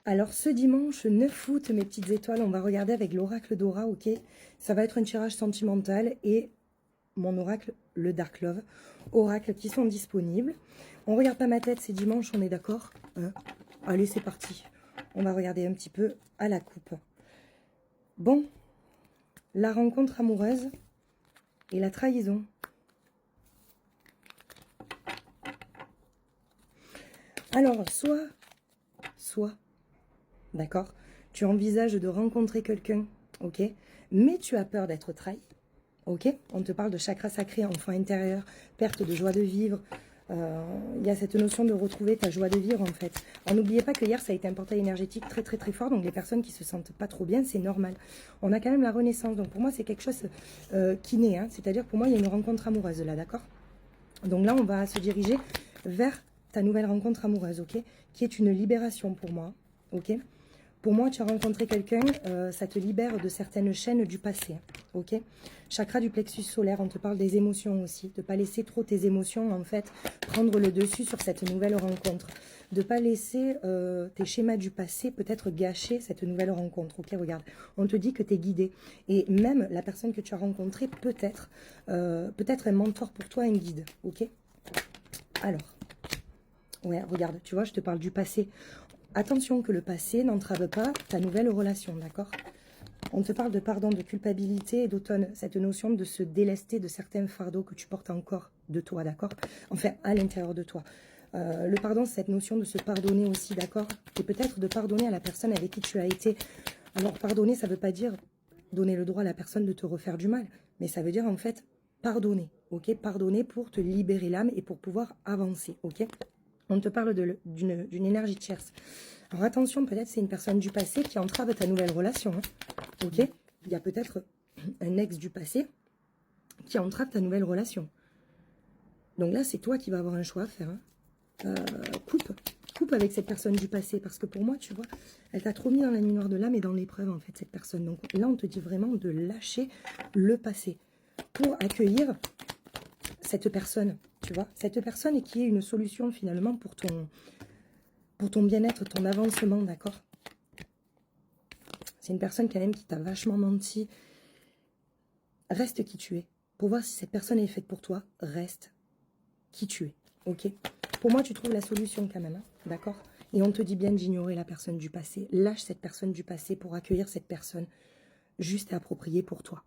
Alors, ce dimanche 9 août, mes petites étoiles, on va regarder avec l'oracle d'Aura, ok? Ça va être un tirage sentimental et mon oracle, le Dark Love. Oracles qui sont disponibles. On regarde pas ma tête, c'est dimanche, on est d'accord, hein? Allez, c'est parti. On va regarder un petit peu à la coupe. Bon, la rencontre amoureuse et la trahison. Alors, soit, d'accord, tu envisages de rencontrer quelqu'un, ok, mais tu as peur d'être trahi, ok. On te parle de chakra sacré, enfant intérieur, perte de joie de vivre. Il y a cette notion de retrouver ta joie de vivre, en fait. Alors, n'oubliez pas que hier, ça a été un portail énergétique très, très, très fort. Donc, les personnes qui se sentent pas trop bien, c'est normal. On a quand même la renaissance. Donc, pour moi, c'est quelque chose qui naît. Hein. C'est-à-dire, pour moi, il y a une rencontre amoureuse, là, d'accord? Donc là, on va se diriger vers ta nouvelle rencontre amoureuse, ok? Qui est une libération pour moi, ok? Pour moi, tu as rencontré quelqu'un, ça te libère de certaines chaînes du passé, ok? Chakra du plexus solaire, on te parle des émotions aussi, de ne pas laisser trop tes émotions, en fait, prendre le dessus sur cette nouvelle rencontre. De ne pas laisser tes schémas du passé peut-être gâcher cette nouvelle rencontre, ok? Regarde, on te dit que tu es guidé. Et même la personne que tu as rencontrée peut-être un mentor pour toi, un guide, ok? Alors, ouais, regarde, tu vois, je te parle du passé. Attention que le passé n'entrave pas ta nouvelle relation, d'accord? On te parle de pardon, de culpabilité et d'automne. Cette notion de se délester de certains fardeaux que tu portes encore de toi, d'accord? Enfin, à l'intérieur de toi. Le pardon, c'est cette notion de se pardonner aussi, d'accord? Et peut-être de pardonner à la personne avec qui tu as été. Alors, pardonner, ça ne veut pas dire donner le droit à la personne de te refaire du mal. Mais ça veut dire, en fait, pardonner, ok? Pardonner pour te libérer l'âme et pour pouvoir avancer, ok? On te parle d'une énergie tierce. Alors attention, peut-être c'est une personne du passé qui entrave ta nouvelle relation. Hein. Ok? Il y a peut-être un ex du passé qui entrave ta nouvelle relation. Donc là, c'est toi qui vas avoir un choix à faire. Hein. Coupe avec cette personne du passé. Parce que pour moi, tu vois, elle t'a trop mis dans la nuit noire de l'âme et dans l'épreuve, en fait, cette personne. Donc là, on te dit vraiment de lâcher le passé pour accueillir cette personne, tu vois, cette personne qui est une solution finalement pour ton bien-être, ton avancement, d'accord? C'est une personne quand même qui t'a vachement menti. Reste qui tu es. Pour voir si cette personne est faite pour toi, reste qui tu es, ok? Pour moi, tu trouves la solution quand même, hein, d'accord? Et on te dit bien d'ignorer la personne du passé. Lâche cette personne du passé pour accueillir cette personne juste et appropriée pour toi.